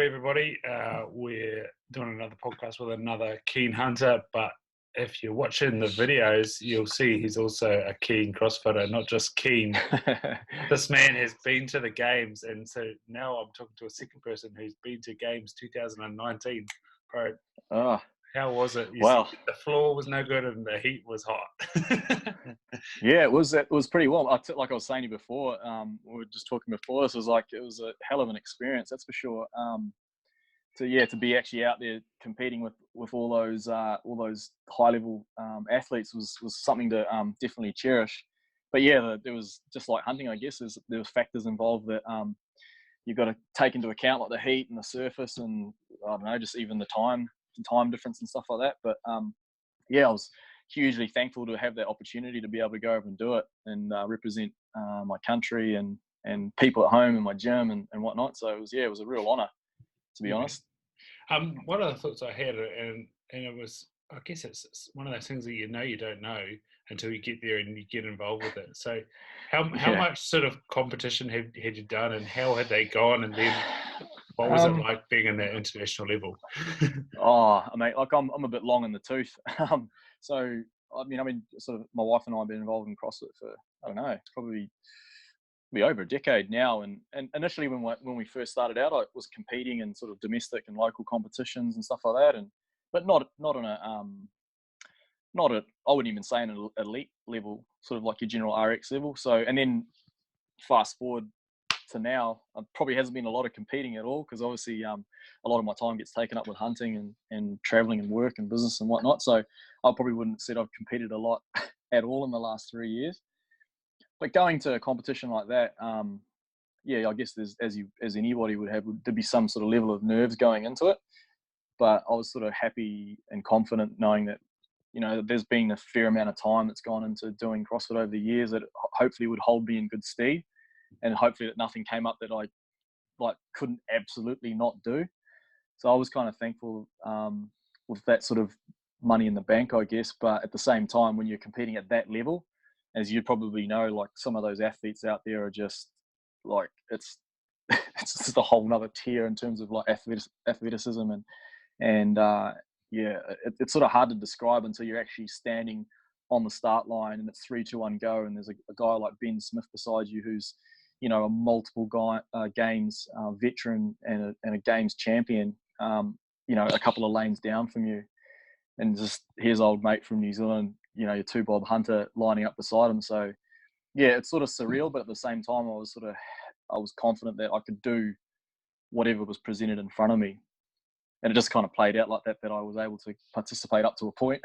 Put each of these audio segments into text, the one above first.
good, everybody? We're doing another podcast with another keen hunter, but if you're watching the videos, you'll see he's also a keen CrossFitter, not just keen. This man has been to the games, and so now I'm talking to a second person who's been to games 2019. Bro, how was it? Well, the floor was no good and the heat was hot. yeah, it was pretty warm. Like I was saying to you before, we were just talking before. It was a hell of an experience, that's for sure. To be actually out there competing with all those high level athletes was something to definitely cherish. But yeah, there was, just like hunting, I guess, there was factors involved that you've got to take into account, like the heat and the surface, and I don't know, just even the time difference and stuff like that. But yeah, I was hugely thankful to have that opportunity to be able to go over and do it and represent my country and people at home in my gym and whatnot. So it was a real honor, to be honest. One of the thoughts I had, and it was, I guess it's one of those things that you don't know until you get there and you get involved with it. So how much sort of competition had you done, and how had they gone, and then what was it like being in that international level? I mean, like I'm a bit long in the tooth. So I mean, sort of my wife and I have been involved in CrossFit for, I don't know, probably be over a decade now. And initially when we first started out, I was competing in sort of domestic and local competitions and stuff like that, but not on a I wouldn't even say an elite level, sort of like your general RX level. So, and then fast forward to now, probably hasn't been a lot of competing at all, because obviously a lot of my time gets taken up with hunting and traveling and work and business and whatnot. So I probably wouldn't have said I've competed a lot at all in the last 3 years. But going to a competition like that, yeah, I guess there's, as anybody would have, there'd be some sort of level of nerves going into it. But I was sort of happy and confident knowing that, there's been a fair amount of time that's gone into doing CrossFit over the years that hopefully would hold me in good stead, and hopefully that nothing came up that I couldn't absolutely not do. So I was kind of thankful with that sort of money in the bank, I guess. But at the same time, when you're competing at that level, as you probably know, like some of those athletes out there are just like, it's just a whole nother tier in terms of like athleticism and yeah, it's sort of hard to describe until you're actually standing on the start line and it's 3, 2, 1, go, and there's a guy like Ben Smith beside you who's a multiple games veteran and a games champion, a couple of lanes down from you, and just his old mate from New Zealand, your two Bob Hunter lining up beside him. So yeah, it's sort of surreal, but at the same time I was confident that I could do whatever was presented in front of me. And it just kind of played out like that I was able to participate up to a point.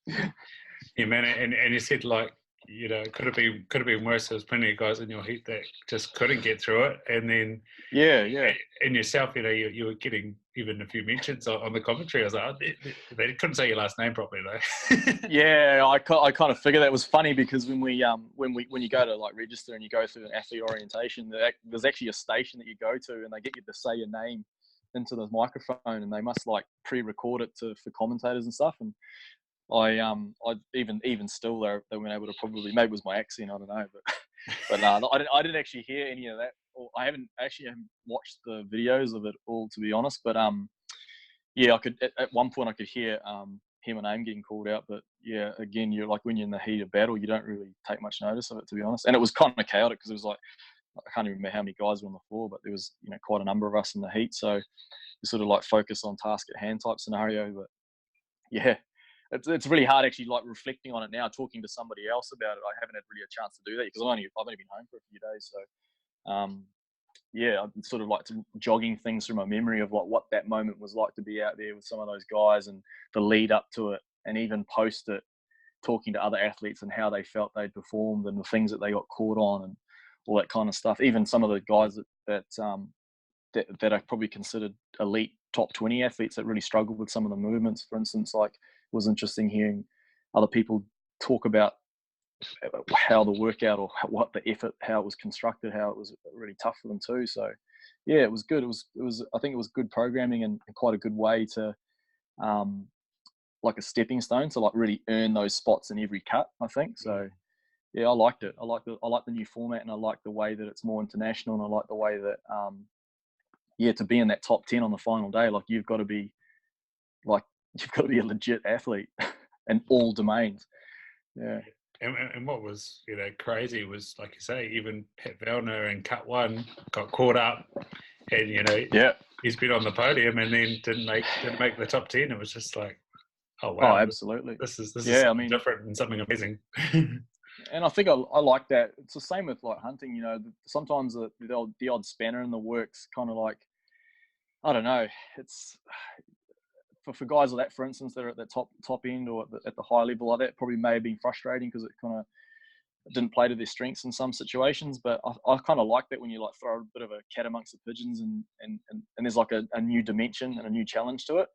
Yeah, man, and you said, like, it could have been worse. There was plenty of guys in your heat that just couldn't get through it, and then in yourself, you were getting even a few mentions on the commentary. I was like, oh, they couldn't say your last name properly though. Yeah, I kind of figured that was funny, because when you go to like register and you go through an athlete orientation, there's actually a station that you go to and they get you to say your name into the microphone, and they must like pre-record it for commentators and stuff. And I even still they weren't able to, probably, maybe it was my accent, I don't know, but I didn't actually hear any of that. Or I haven't watched the videos of it all, to be honest. But yeah, I could at one point I could hear my name getting called out. But yeah, again, you're like, when you're in the heat of battle, you don't really take much notice of it, to be honest. And it was kind of chaotic, because it was like, I can't even remember how many guys were on the floor, but there was quite a number of us in the heat. So you sort of like focus on task at hand type scenario. But yeah, it's really hard actually, like reflecting on it now, talking to somebody else about it. I haven't had really a chance to do that, because I've only been home for a few days. So yeah, I'm sort of like jogging things through my memory of like what that moment was like to be out there with some of those guys, and the lead up to it, and even post it, talking to other athletes and how they felt they'd performed and the things that they got caught on and all that kind of stuff. Even some of the guys that are probably considered elite top 20 athletes that really struggled with some of the movements, for instance. Like, it was interesting hearing other people talk about how the workout, or what the effort, how it was constructed, how it was really tough for them too. So yeah, it was good. It was I think it was good programming, and quite a good way to like a stepping stone to like really earn those spots in every cut, I think. So yeah, I liked it. I like the new format, and I like the way that it's more international, and I like the way that to be in that top 10 on the final day, like you've got to be a legit athlete in all domains. Yeah. And what was crazy was, like you say, even Pat Vellner in cut one got caught up, and he's been on the podium and then didn't make the top 10. It was just like, oh wow, absolutely. This is something different and something amazing. And I think I like that. It's the same with like hunting. Sometimes the odd spanner in the works, kind of like, I don't know. It's for guys like that, for instance, that are at the top end or at the high level like that, probably may have been frustrating because it kind of didn't play to their strengths in some situations. But I kind of like that when you like throw a bit of a cat amongst the pigeons and there's like a new dimension and a new challenge to it.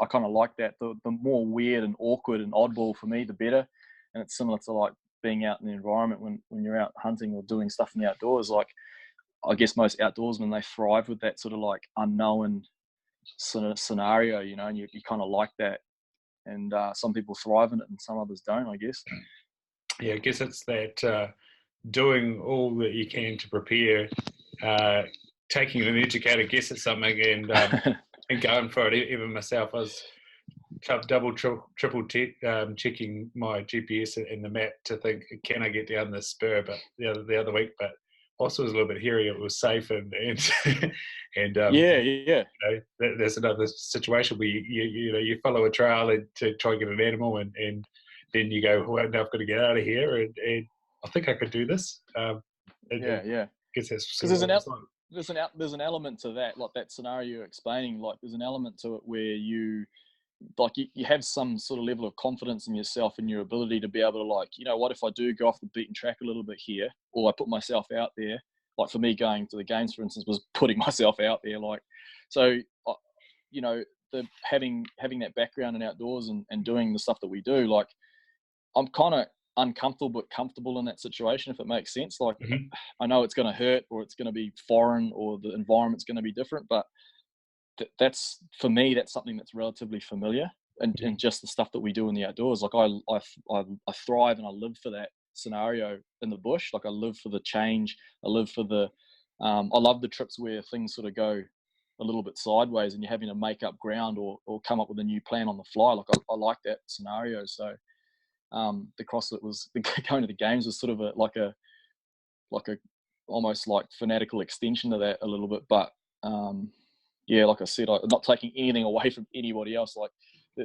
I kind of like that. The more weird and awkward and oddball for me, the better. And it's similar to like being out in the environment when you're out hunting or doing stuff in the outdoors. Like, I guess most outdoorsmen, they thrive with that sort of like unknown sort of scenario, and you kind of like that. And some people thrive in it and some others don't, I guess. Yeah, I guess it's that doing all that you can to prepare, taking an educated guess at something and going for it. Even myself, I was double, triple checking my GPS in the map to think, can I get down this spur? But the other week, but also was a little bit hairy. It was safe and there's another situation where you follow a trail and to try and get an animal and then you go, well, now I've got to get out of here and I think I could do this. I guess that's because there's an element to that, like that scenario you're explaining. Like there's an element to it where you have some sort of level of confidence in yourself and your ability to be able to, like, what if I do go off the beaten track a little bit here, or I put myself out there. Like for me, going to the games, for instance, was putting myself out there. Like, so, the having that background in outdoors and doing the stuff that we do, like, I'm kind of uncomfortable but comfortable in that situation, if it makes sense. Like, I know it's going to hurt, or it's going to be foreign, or the environment's going to be different, but that's, for me, that's something that's relatively familiar, and just the stuff that we do in the outdoors. Like I thrive and I live for that scenario in the bush. Like I live for the change. I live for the I love the trips where things sort of go a little bit sideways and you're having to make up ground or come up with a new plan on the fly. Like I like that scenario. So the CrossFit was going to the games was sort of like a almost like fanatical extension to that a little bit. But like I said, I'm not taking anything away from anybody else. Like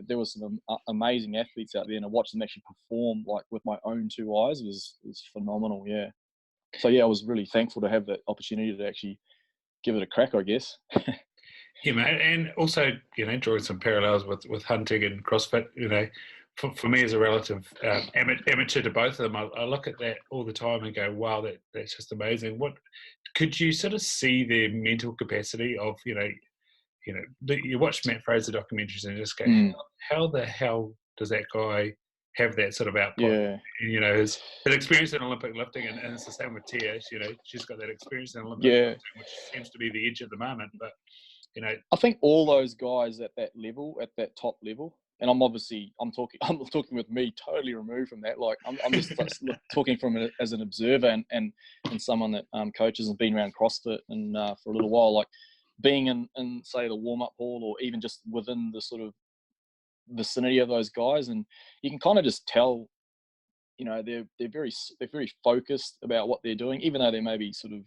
there was some amazing athletes out there, and I watched them actually perform like with my own two eyes. It was phenomenal. Yeah. So I was really thankful to have that opportunity to actually give it a crack, I guess. Yeah, mate, and also drawing some parallels with hunting and CrossFit. For me as a relative amateur to both of them, I look at that all the time and go, wow, that's just amazing. What could you sort of see their mental capacity of you watch Matt Fraser documentaries and just go, how the hell does that guy have that sort of output? Yeah. His experience in Olympic lifting, and it's the same with Tia. She's got that experience in Olympic lifting, which seems to be the edge at the moment. But I think all those guys at that level, at that top level, and I'm talking with me totally removed from that. Like I'm just talking from as an observer and someone that coaches and been around CrossFit and for a little while. Like being in say the warm up hall, or even just within the sort of vicinity of those guys, and you can kind of just tell, they're very focused about what they're doing, even though they may be sort of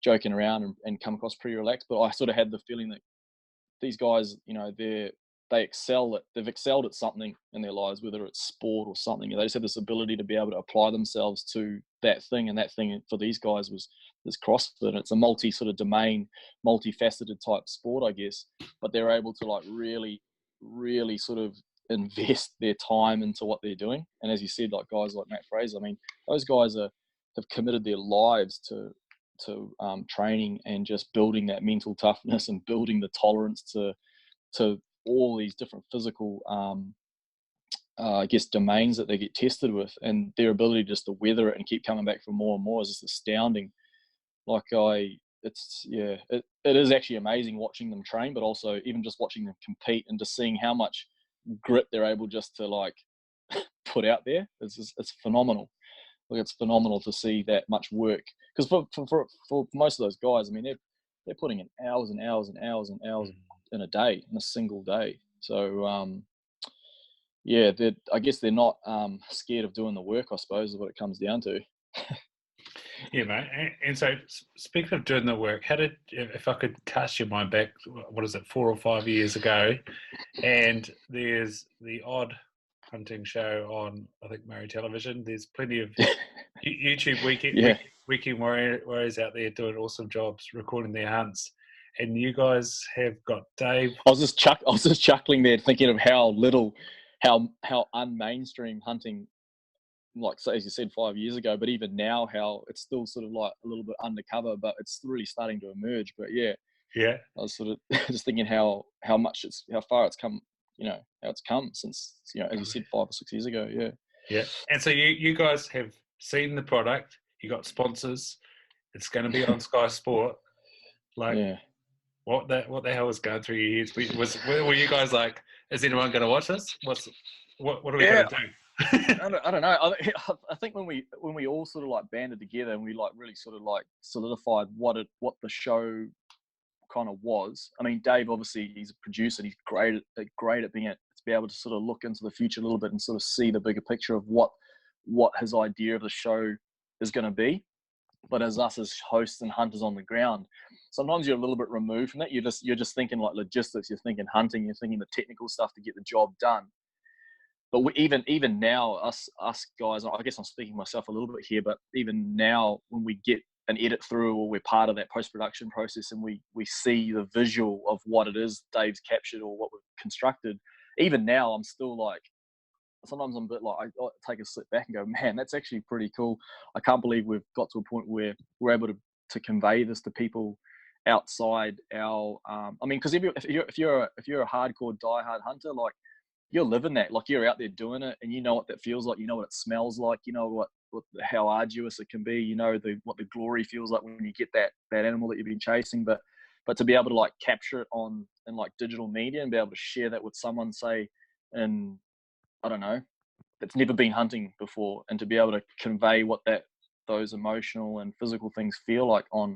joking around and come across pretty relaxed. But I sort of had the feeling that these guys, they've excelled at something in their lives, whether it's sport or something. They just have this ability to be able to apply themselves to that thing, and that thing for these guys was CrossFit. It's a multi sort of domain, multifaceted type sport, I guess. But they're able to like really, really sort of invest their time into what they're doing. And as you said, like guys like Matt Fraser, I mean, those guys have committed their lives to training and just building that mental toughness and building the tolerance to all these different physical I guess domains that they get tested with, and their ability just to weather it and keep coming back for more and more is just astounding. Like it is actually amazing watching them train, but also even just watching them compete and just seeing how much grit they're able just to like put out there. It's phenomenal. Like it's phenomenal to see that much work, because for most of those guys, I mean, they're putting in hours and hours and hours and hours in a day, in a single day. So yeah, I guess they're not scared of doing the work, I suppose, is what it comes down to. Yeah, mate. And so, speaking of doing the work, if I could cast your mind back, what is it, 4 or 5 years ago, and there's the odd hunting show on, I think, Murray Television. There's plenty of YouTube weekend warriors out there doing awesome jobs, recording their hunts. And you guys have got Dave. I was just chuckling there, thinking of how unmainstream hunting, like, so as you said, 5 years ago, but even now, how it's still sort of like a little bit undercover, but it's really starting to emerge. But yeah, I was sort of just thinking how far it's come, how it's come since, as you said, 5 or 6 years ago. Yeah. And so you guys have seen the product, you got sponsors, it's going to be on Sky Sport. Like, what the hell was going through your heads? Were you guys like, is anyone going to watch this? What are we going to do? I don't know. I think when we all sort of like banded together and we like really sort of like solidified what the show kind of was. I mean, Dave, obviously he's a producer and he's great at being to be able to sort of look into the future a little bit and sort of see the bigger picture of what his idea of the show is going to be. But as us as hosts and hunters on the ground, sometimes you're a little bit removed from that. You're just thinking like logistics, you're thinking hunting, you're thinking the technical stuff to get the job done. But even now, us guys, I guess I'm speaking myself a little bit here, but even now when we get an edit through or we're part of that post-production process and we see the visual of what it is Dave's captured or what we've constructed, even now I'm still like, sometimes I'm a bit like, I take a step back and go, man, that's actually pretty cool. I can't believe we've got to a point where we're able to convey this to people outside our, I mean, because if you're a hardcore diehard hunter, like, you're living that, like, you're out there doing it and you know what that feels like, you know what it smells like, you know how arduous it can be, you know what the glory feels like when you get that animal that you've been chasing, but to be able to like capture it in like digital media and be able to share that with someone, say, in, I don't know, that's never been hunting before, and to be able to convey what those emotional and physical things feel like I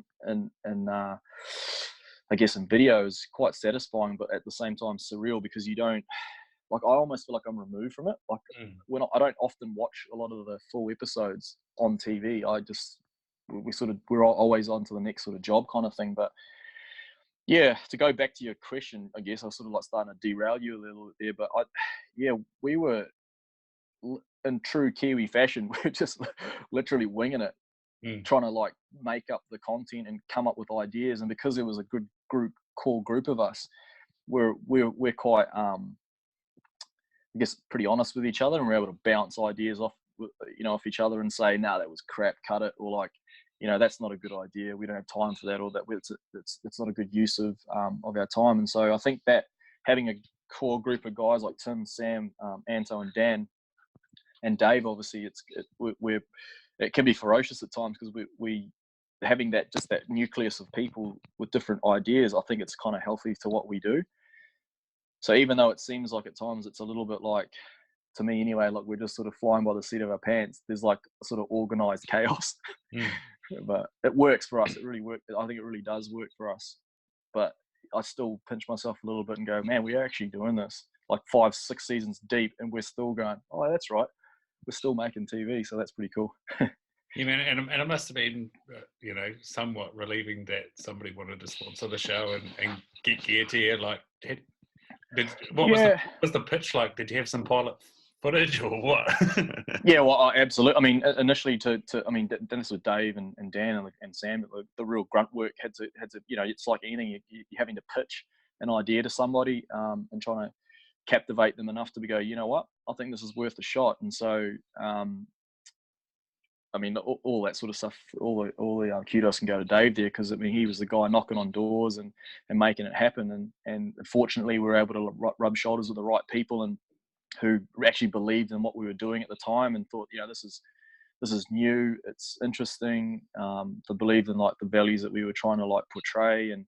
guess in video is quite satisfying, but at the same time surreal, because you don't, like, I almost feel like I'm removed from it. Like, I don't often watch a lot of the full episodes on TV. We're always on to the next sort of job kind of thing. But yeah, to go back to your question, I guess I was sort of like starting to derail you a little bit there. But we were in true Kiwi fashion. We're just literally winging it, trying to like make up the content and come up with ideas. And because it was a good core group of us, we're quite I guess pretty honest with each other, and we're able to bounce ideas off each other and say, nah, that was crap, cut it, or like, that's not a good idea, we don't have time for that, or that it's not a good use of our time. And so I think that having a core group of guys like Tim, Sam, Anto and Dan and Dave, obviously it can be ferocious at times, because we having that nucleus of people with different ideas, I think it's kind of healthy to what we do. So even though it seems like at times it's a little bit like, to me anyway, like we're just sort of flying by the seat of our pants, there's like a sort of organized chaos. But it works for us. It really works. I think it really does work for us. But I still pinch myself a little bit and go, man, we are actually doing this like 5-6 seasons deep, and we're still going, oh, that's right, we're still making TV. So that's pretty cool. Yeah, man, and it must have been, somewhat relieving that somebody wanted to sponsor the show and get gear to you. Like, was the pitch like? Did you have some pilot footage or what? Yeah, well, absolutely. I mean, initially this was Dave and Dan and Sam. The real grunt work had to, it's like anything. You're having to pitch an idea to somebody and trying to captivate them enough to go, you know what, I think this is worth a shot. And so, I mean, all that sort of stuff, all the kudos can go to Dave there, because I mean, he was the guy knocking on doors and making it happen. And fortunately, we were able to rub shoulders with the right people and who actually believed in what we were doing at the time and thought, this is new, it's interesting. They believed in like the values that we were trying to like portray, and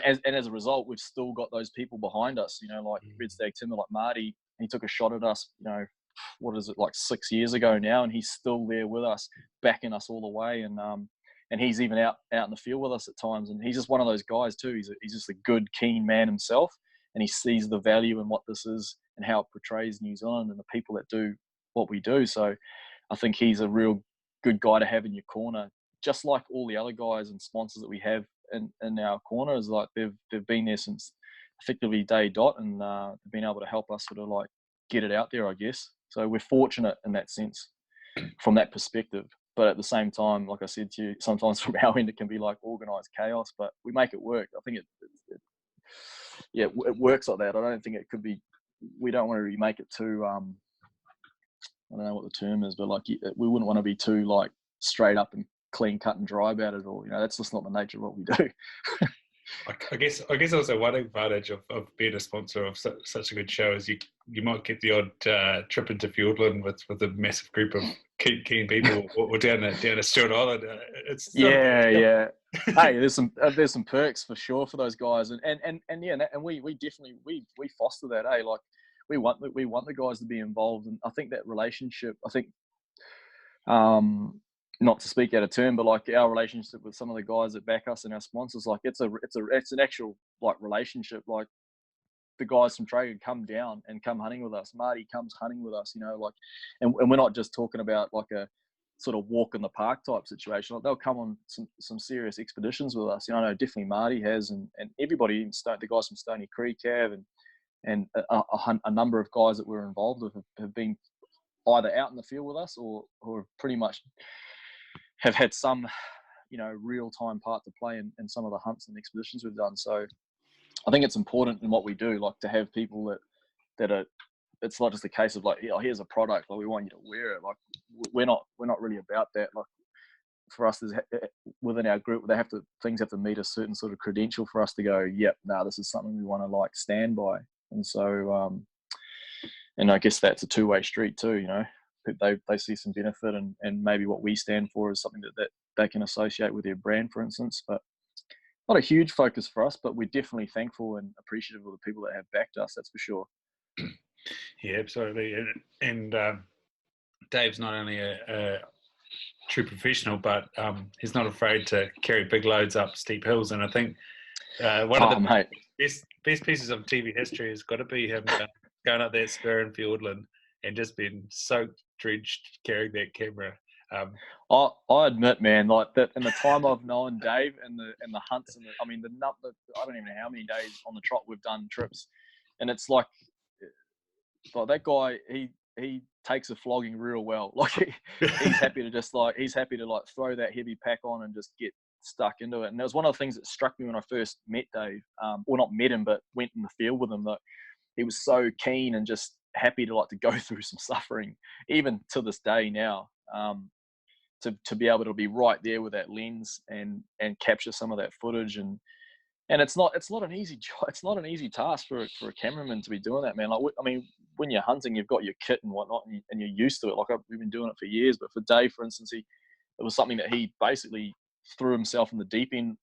as a result, we've still got those people behind us. Like Red Stag Timber, like Marty, he took a shot at us, what is it, like 6 years ago now, and he's still there with us, backing us all the way. And and he's even out in the field with us at times. And he's just one of those guys too. He's just a good, keen man himself, and he sees the value in what this is and how it portrays New Zealand and the people that do what we do. So I think he's a real good guy to have in your corner, just like all the other guys and sponsors that we have in our corner. Is like they've been there since effectively day dot, and they've been able to help us sort of like get it out there, I guess. So we're fortunate in that sense, from that perspective. But at the same time, like I said to you, sometimes from our end it can be like organised chaos, but we make it work. I think it works like that. I don't think it could be. We don't want to really make it too. I don't know what the term is, but like we wouldn't want to be too like straight up and clean cut and dry about it all. That's just not the nature of what we do. I guess also one advantage of being a sponsor of such a good show is you might get the odd trip into Fiordland with a massive group of keen people, or down a Stewart Island. Yeah. Hey, there's some perks for sure for those guys, and we definitely we foster that. Like we want the guys to be involved, and I think that relationship. I think, not to speak out of turn, but like our relationship with some of the guys that back us and our sponsors, like it's an actual like relationship. Like the guys from Traeger come down and come hunting with us. Marty comes hunting with us, like, and we're not just talking about like a sort of walk in the park type situation. Like they'll come on some serious expeditions with us. I know definitely Marty has, and everybody, the guys from Stony Creek have, and a number of guys that we're involved with have been either out in the field with us or have pretty much have had some, real-time part to play in some of the hunts and expeditions we've done. So I think it's important in what we do, like to have people that are, it's not just a case of like, here's a product, like we want you to wear it. Like we're not really about that. Like for us, within our group, things have to meet a certain sort of credential for us to go, yep, this is something we want to like stand by. And so, and I guess that's a two-way street too, they see some benefit, and maybe what we stand for is something that they can associate with their brand, for instance. But not a huge focus for us, but we're definitely thankful and appreciative of the people that have backed us, that's for sure. Yeah, absolutely. And Dave's not only a true professional, but he's not afraid to carry big loads up steep hills. And I think one of the best pieces of TV history has got to be him going up that spur in Fiordland and just being soaked, drenched, carrying that camera. I admit, man, like that in the time I've known Dave and the hunts and I don't even know how many days on the trot we've done trips, and it's like that guy, he takes a flogging real well. Like he's happy to throw that heavy pack on and just get stuck into it. And that was one of the things that struck me when I first met Dave, or not met him, but went in the field with him, that he was so keen and just happy to go through some suffering, even to this day now, to be able to be right there with that lens and capture some of that footage. And it's not an easy job. It's not an easy task for a cameraman to be doing that, man. Like, when you're hunting, you've got your kit and whatnot, and you're used to it. Like we've been doing it for years. But for Dave, for instance, it was something that he basically threw himself in the deep end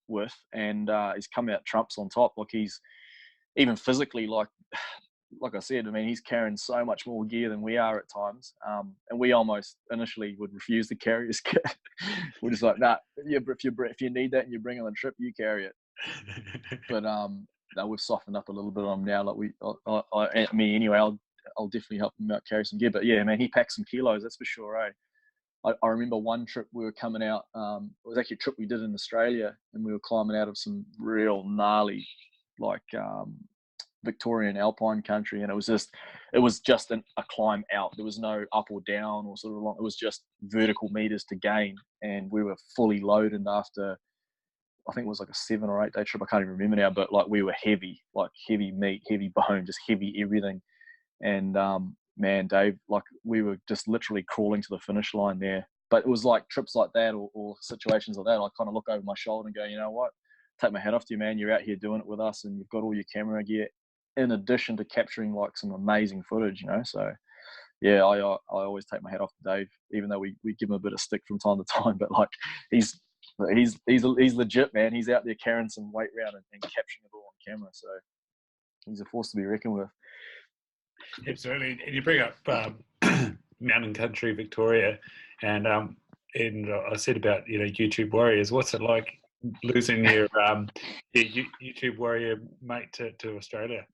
with, and he's come out trumps on top. Like he's even physically, like I said, he's carrying so much more gear than we are at times. And we almost initially would refuse to carry his kit. We're just like, nah, if you need that and you bring on the trip, you carry it. But no, we've softened up a little bit on him now. Like anyway, I'll definitely help him out carry some gear. But yeah, man, he packs some kilos, that's for sure, eh? I remember one trip we were coming out. It was actually a trip we did in Australia, and we were climbing out of some real gnarly, like Victorian alpine country, and it was just a climb out. There was no up or down or sort of long. It was just vertical meters to gain, and we were fully loaded after, I think it was like a 7 or 8 day trip. I can't even remember now, but like we were heavy, like heavy meat, heavy bone, just heavy everything. And man, Dave, like we were just literally crawling to the finish line there. But it was like trips like that or situations like that, I kind of look over my shoulder and go, you know what? Take my hat off to you, man. You're out here doing it with us, and you've got all your camera gear, in addition to capturing like some amazing footage, So yeah, I always take my hat off to Dave, even though we give him a bit of stick from time to time. But like he's legit, man. He's out there carrying some weight around and capturing it all on camera. So he's a force to be reckoned with. Absolutely. And you bring up mountain country, Victoria, and and I said about YouTube warriors. What's it like losing your YouTube warrior mate to Australia?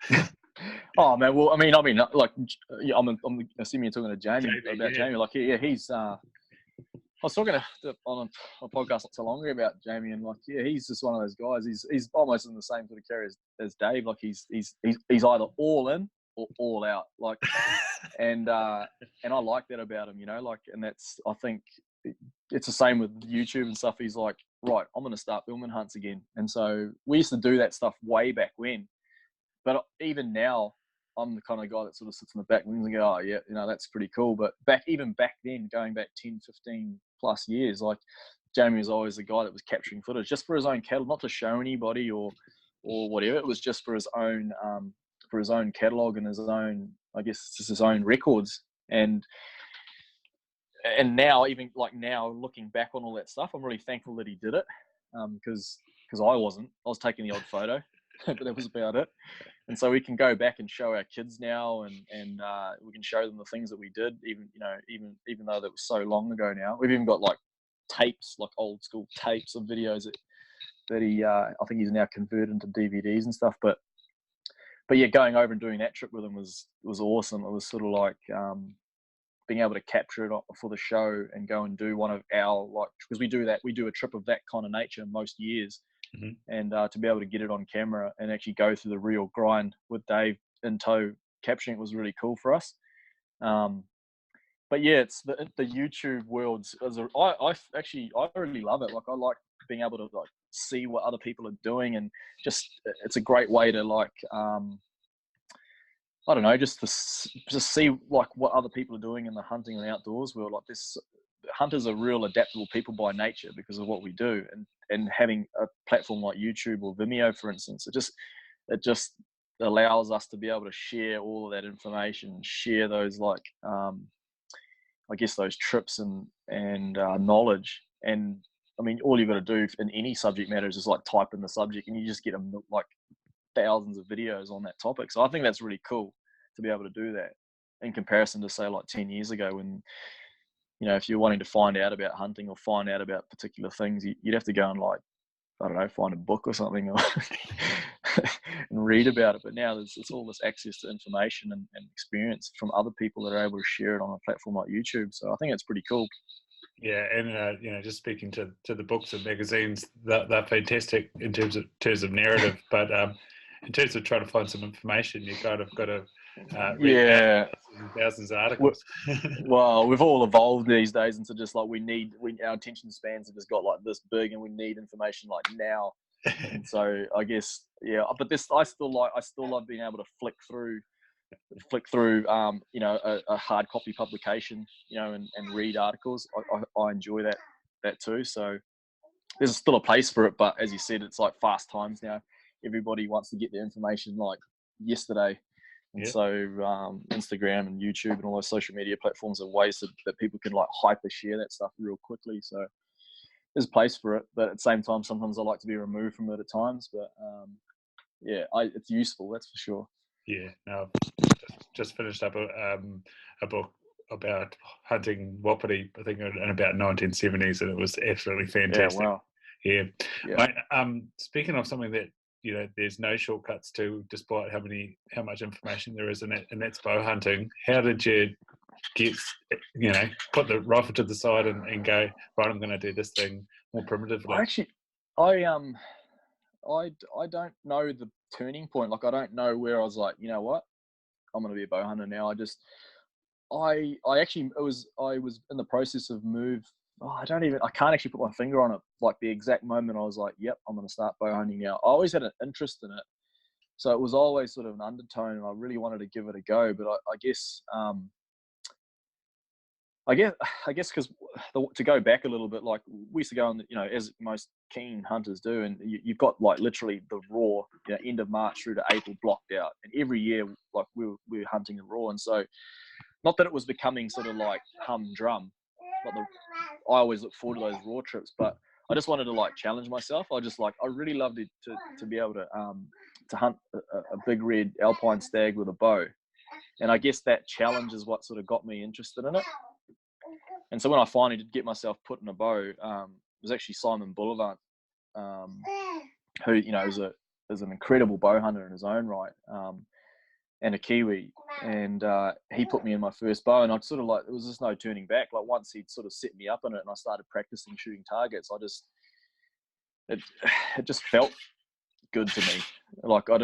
Oh man, well, I mean, like, I'm assuming you're talking to Jamie about Jamie. Like, yeah, he's. I was talking on a podcast not so long ago about Jamie, and like, yeah, he's just one of those guys. He's almost in the same sort of career as Dave. Like, he's either all in or all out. Like, and I like that about him, like, and that's, I think it's the same with YouTube and stuff. He's like, right, I'm going to start filming hunts again. And so we used to do that stuff way back when, but even now I'm the kind of guy that sort of sits in the back wings and go, oh yeah, that's pretty cool. But even back then, going back 10, 15 plus years, like, Jamie was always the guy that was capturing footage just for his own cattle, not to show anybody or whatever. It was just for his own catalog and his own, I guess, just his own records. And now, even like now, looking back on all that stuff, I'm really thankful that he did it, because I was taking the odd photo, but that was about it. And so we can go back and show our kids now, and we can show them the things that we did, even though that was so long ago now. We've even got like tapes, like old school tapes of videos that he, I think he's now converted into DVDs and stuff. But yeah, going over and doing that trip with him was awesome. It was sort of like being able to capture it for the show and go and do one of our, like, because we do a trip of that kind of nature most years. Mm-hmm. And to be able to get it on camera and actually go through the real grind with Dave in tow capturing it was really cool for us. But yeah, it's the YouTube world. I really love it. Like, I like being able to like see what other people are doing, and just it's a great way to like I don't know, just see like what other people are doing in the hunting and outdoors world. Like, this, hunters are real adaptable people by nature because of what we do, and having a platform like YouTube or Vimeo, for instance, it just allows us to be able to share all of that information, share those like I guess those trips and knowledge. And I mean, all you've got to do in any subject matter is just like type in the subject, and you just get like thousands of videos on that topic. So I think that's really cool to be able to do that in comparison to, say, like 10 years ago, when, if you're wanting to find out about hunting or find out about particular things, you'd have to go and, like, I don't know, find a book or something or and read about it. But now it's all this access to information and experience from other people that are able to share it on a platform like YouTube. So I think it's pretty cool. Yeah, and just speaking to the books and magazines, they're fantastic in terms of narrative, but in terms of trying to find some information, you kind of got to read thousands of articles. Well, we've all evolved these days into just like our attention spans have just got like this big, and we need information like now. And so I guess, yeah, but I still love being able to flick through a hard copy publication, and read articles. I enjoy that too. So there's still a place for it, but as you said, it's like fast times now. Everybody wants to get their information like yesterday. And so Instagram and YouTube and all those social media platforms are ways that people can like hyper share that stuff real quickly. So there's a place for it, but at the same time, sometimes I like to be removed from it at times. But it's useful, that's for sure. Yeah, no, just finished up a book about hunting wapiti, I think in about 1970s, and it was absolutely fantastic. Yeah, wow. Yeah. Speaking of something that there's no shortcuts to, despite how much information there is in it, and that's bow hunting. How did you get, put the rifle to the side and go, right, I'm going to do this thing more primitively? Actually, I don't know the turning point. Like, I don't know where I was like, you know what, I'm going to be a bow hunter now. I was in the process of I can't actually put my finger on it, like the exact moment I was like, yep, I'm going to start bow hunting now. I always had an interest in it. So it was always sort of an undertone, and I really wanted to give it a go. But I guess because to go back a little bit, like, we used to go on, as most keen hunters do, and you've got like literally the raw, end of March through to April blocked out, and every year like we were hunting the raw. And so, not that it was becoming sort of like humdrum, I always look forward to those raw trips, but I just wanted to like challenge myself. I really loved it to be able to hunt a big red alpine stag with a bow. And I guess that challenge is what sort of got me interested in it. And so when I finally did get myself put in a bow, it was actually Simon Boulevard, who, you know, is an incredible bow hunter in his own right, and a Kiwi. And he put me in my first bow, and I'd sort of like, there was just no turning back. Like once he'd sort of set me up in it and I started practicing shooting targets, it just felt good to me. Like I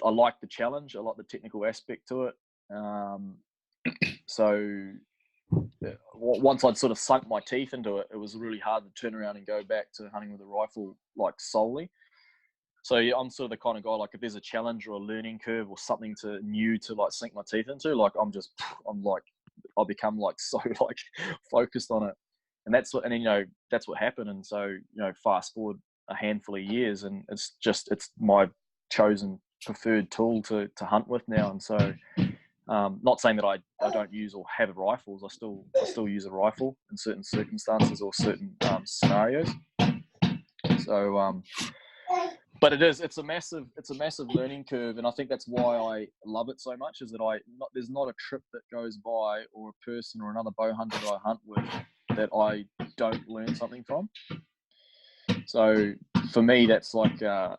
liked the challenge. I liked the technical aspect to it. So once I'd sort of sunk my teeth into it, it was really hard to turn around and go back to hunting with a rifle, like solely. So yeah, I'm sort of the kind of guy, like if there's a challenge or a learning curve or something new to like sink my teeth into, like I become like so like focused on it. And that's what happened. And so, you know, fast forward a handful of years and it's my chosen preferred tool to hunt with now. And so, not saying that I don't use or have rifles. I still use a rifle in certain circumstances or certain scenarios. So, but it's a massive learning curve, and I think that's why I love it so much. Is that there's not a trip that goes by or a person or another bow hunter that I hunt with that I don't learn something from. So for me, that's like a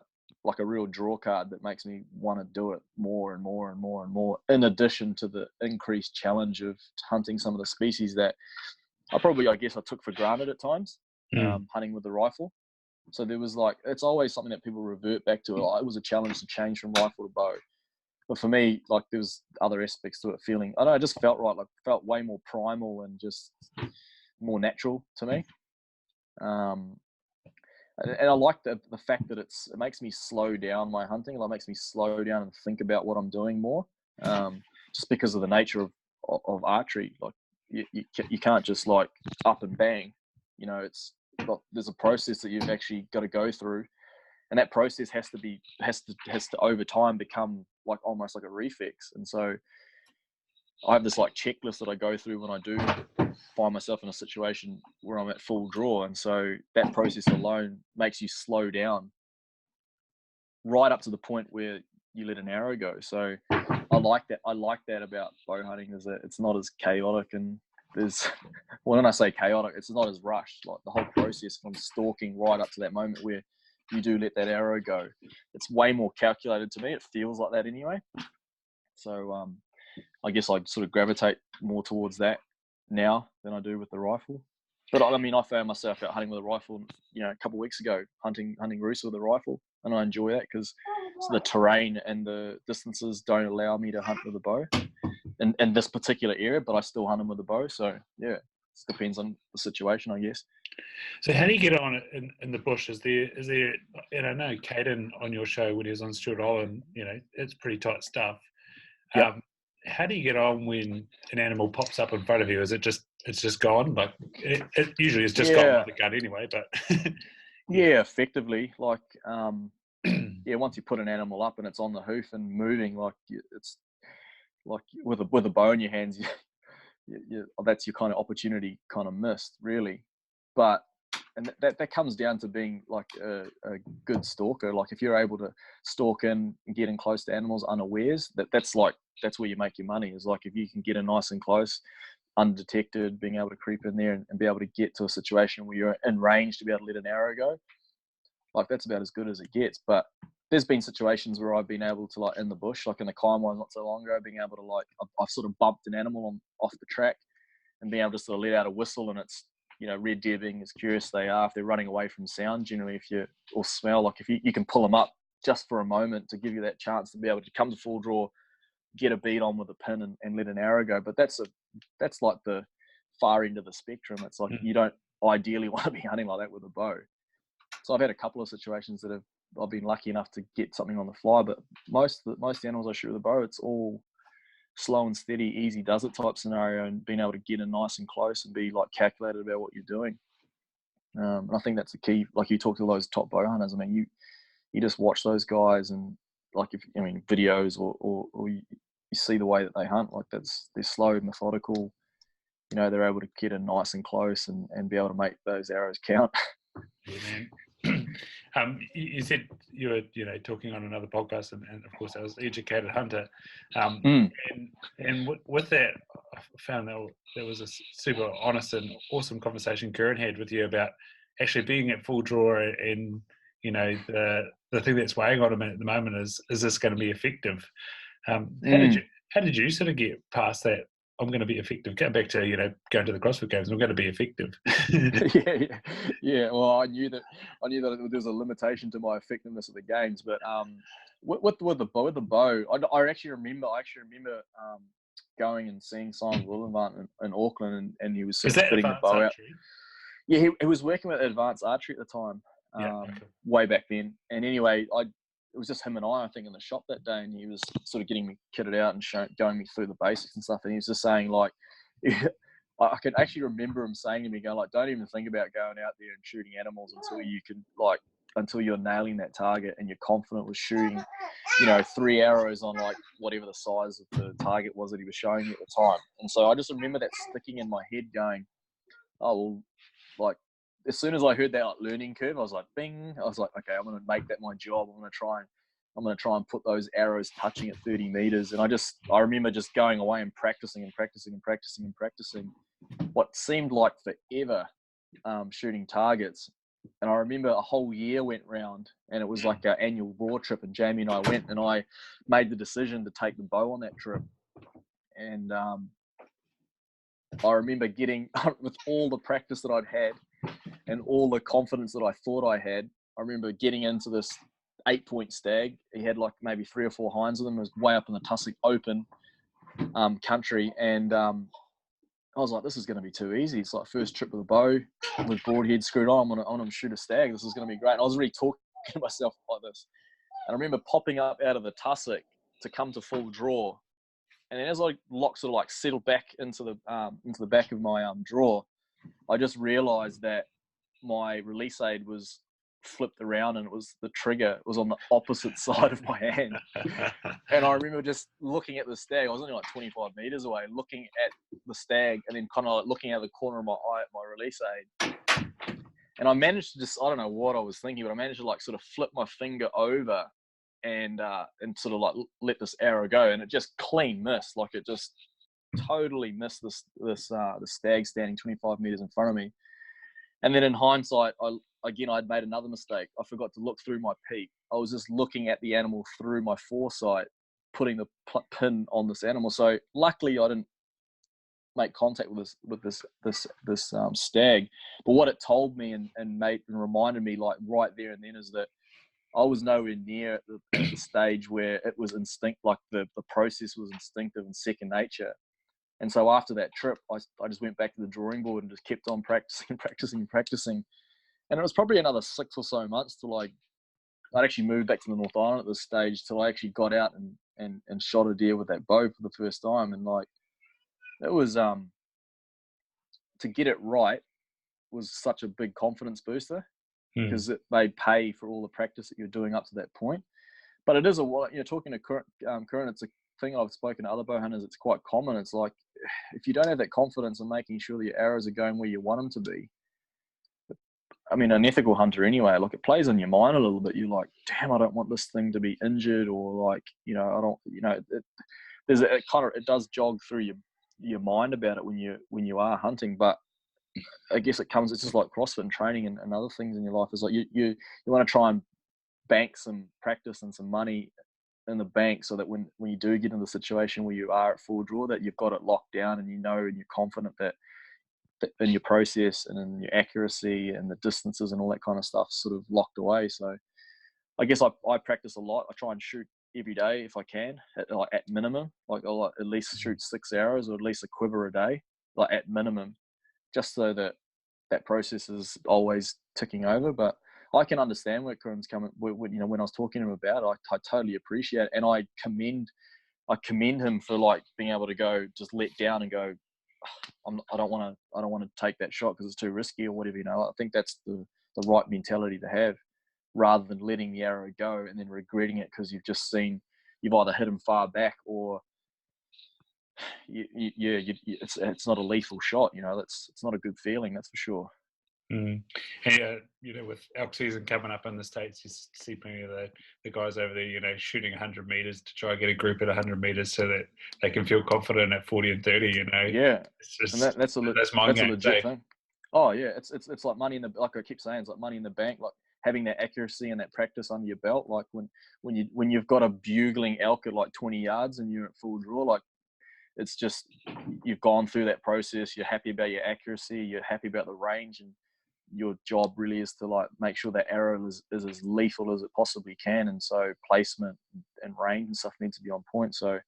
real draw card that makes me want to do it more and more and more and more, in addition to the increased challenge of hunting some of the species that I guess I took for granted at times, hunting with the rifle. So there was like, it's always something that people revert back to. It was a challenge to change from rifle to bow. But for me, like there was other aspects to it feeling, I don't know, it just felt right. Like felt way more primal and just more natural to me. And I like the fact that it makes me slow down my hunting. It makes me slow down and think about what I'm doing more, just because of the nature of archery. Like you can't just like up and bang. You know, there's a process that you've actually got to go through, and that process has to over time become like almost like a reflex. And so I have this like checklist that I go through when I do find myself in a situation where I'm at full draw. And so that process alone makes you slow down right up to the point where you let an arrow go. So I like that about bow hunting, is that it's not as chaotic, and when I say chaotic, it's not as rushed. Like the whole process from stalking right up to that moment where you do let that arrow go, it's way more calculated to me. It feels like that anyway. So I guess I sort of gravitate more towards that now than I do with the rifle. But I mean, I found myself out hunting with a rifle, you know, a couple of weeks ago, hunting roosts with a rifle, and I enjoy that because the terrain and the distances don't allow me to hunt with a bow in this particular area, but I still hunt them with a bow. So yeah, it depends on the situation, I guess. So how do you get on in the bush? Is there, and I know Caden on your show when he was on Stuart Island, you know, it's pretty tight stuff. Yep. How do you get on when an animal pops up in front of you? Is it's just gone? Like it usually is just gone with the gun anyway, but yeah, effectively, like once you put an animal up and it's on the hoof and moving, like it's like with a bow in your hands, that's your kind of opportunity kind of missed, really. But and that comes down to being like a good stalker. Like if you're able to stalk in and get in close to animals unawares, that's where you make your money. Is like if you can get in nice and close, undetected, being able to creep in there and be able to get to a situation where you're in range to be able to let an arrow go. Like that's about as good as it gets. But there's been situations where I've been able to, like in the bush, like in the Kaimai not so long ago, being able to like, I've sort of bumped an animal off the track and being able to sort of let out a whistle, and it's, you know, red deer being as curious they are, if they're running away from sound, generally or smell, like if you can pull them up just for a moment to give you that chance to be able to come to full draw, get a bead on with a pin and let an arrow go. But that's like the far end of the spectrum. It's like you don't ideally want to be hunting like that with a bow. So I've had a couple of situations that I've been lucky enough to get something on the fly, but most animals I shoot with a bow, it's all slow and steady, easy does it type scenario, and being able to get in nice and close and be like calculated about what you're doing. And I think that's the key. Like you talk to those top bow hunters, I mean, you just watch those guys, and like videos or you see the way that they hunt, like they're slow, methodical. You know, they're able to get in nice and close and be able to make those arrows count. Yeah, man. You said you were, you know, talking on another podcast, and of course I was Educated Hunter, and with that, I found that there was a super honest and awesome conversation Kieran had with you about actually being at full draw, and the thing that's weighing on him at the moment is this going to be effective? How did you sort of get past that? I'm going to be effective. Get back to going to the CrossFit Games. I'm going to be effective. yeah. Well, I knew that there was a limitation to my effectiveness at the games, but with the bow, I actually remember going and seeing Simon Willevant in Auckland, and he was sort of fitting the bow out. Yeah, he was working with Advanced Archery at the time, way back then. And anyway, it was just him and I think, in the shop that day, and he was sort of getting me kitted out and going me through the basics and stuff. And he was just saying, like, I could actually remember him saying to me, going, like, don't even think about going out there and shooting animals until you're nailing that target and you're confident with shooting, 3 arrows on, like, whatever the size of the target was that he was showing me at the time. And so I just remember that sticking in my head, going, oh, well, like, as soon as I heard that, like, learning curve, I was like, bing. I was like, okay, I'm going to make that my job. I'm going to try and put those arrows touching at 30 meters. And I remember just going away and practicing what seemed like forever, shooting targets. And I remember a whole year went round, and it was like our annual raw trip, and Jamie and I went, and I made the decision to take the bow on that trip. And I remember getting, with all the practice that I'd had and all the confidence that I thought I had, I remember getting into this 8-point stag. He had like maybe 3 or 4 hinds of them. It was way up in the tussock open country. And I was like, this is going to be too easy. It's like first trip with a bow, with broadhead screwed on. I'm going to shoot a stag. This is going to be great. And I was really talking to myself like this. And I remember popping up out of the tussock to come to full draw. And then as I settled back into the back of my draw, I just realized that my release aid was flipped around, and the trigger was on the opposite side of my hand. And I remember just looking at the stag. I was only like 25 meters away, looking at the stag, and then kind of like looking out of the corner of my eye at my release aid. And I managed to I don't know what I was thinking, but I managed to like sort of flip my finger over and sort of like let this arrow go, and it just clean missed. Like, it just totally missed the stag standing 25 meters in front of me. And then in hindsight, I'd made another mistake. I forgot to look through my peep. I was just looking at the animal through my foresight, putting the pin on this animal. So luckily, I didn't make contact with this stag. But what it told me and reminded me, like, right there and then, is that I was nowhere near the stage where it was instinct, like the process was instinctive and second nature. And so after that trip, I just went back to the drawing board and just kept on practicing. And it was probably another 6 or so months till I'd actually moved back to the North Island at this stage, till I actually got out and shot a deer with that bow for the first time. And like, it was, to get it right was such a big confidence booster, because it made pay for all the practice that you're doing up to that point. But it is talking to Curran, it's a thing I've spoken to other bow hunters, it's quite common. It's like, if you don't have that confidence in making sure that your arrows are going where you want them to be, I mean, an ethical hunter anyway, like, it plays on your mind a little bit. You're like, damn, I don't want this thing to be injured, or like, I don't, it does jog through your mind about it when you are hunting. But I guess it's just like CrossFit and training and other things in your life. Is like you want to try and bank some practice and some money in the bank, so that when you do get in the situation where you are at full draw, that you've got it locked down, and and you're confident that in your process and in your accuracy and the distances and all that kind of stuff sort of locked away. So I guess I practice a lot. I try and shoot every day if I can, at minimum. Like, I'll at least shoot 6 arrows, or at least a quiver a day, like, at minimum, just so that process is always ticking over. But I can understand where Curran's coming. When I was talking to him about it, I totally appreciate it, and I commend him for, like, being able to go, just let down and go, I don't want to take that shot because it's too risky or whatever. I think that's the right mentality to have, rather than letting the arrow go and then regretting it because you've either hit him far back, or it's not a lethal shot. It's not a good feeling, that's for sure. Mm. And with elk season coming up in the States, you see plenty of the guys over there, shooting 100 meters to try and get a group at 100 meters so that they can feel confident at 40 and 30. Yeah, It's and just those mind that's a games. legit thing. Oh yeah, it's like money in the, like I keep saying, it's like money in the bank. Like having that accuracy and that practice under your belt. Like when you've got a bugling elk at like 20 yards and you're at full draw, like it's just, you've gone through that process. You're happy about your accuracy. You're happy about the range, and your job really is to like make sure that arrow is as lethal as it possibly can. And so placement and range and stuff need to be on point. So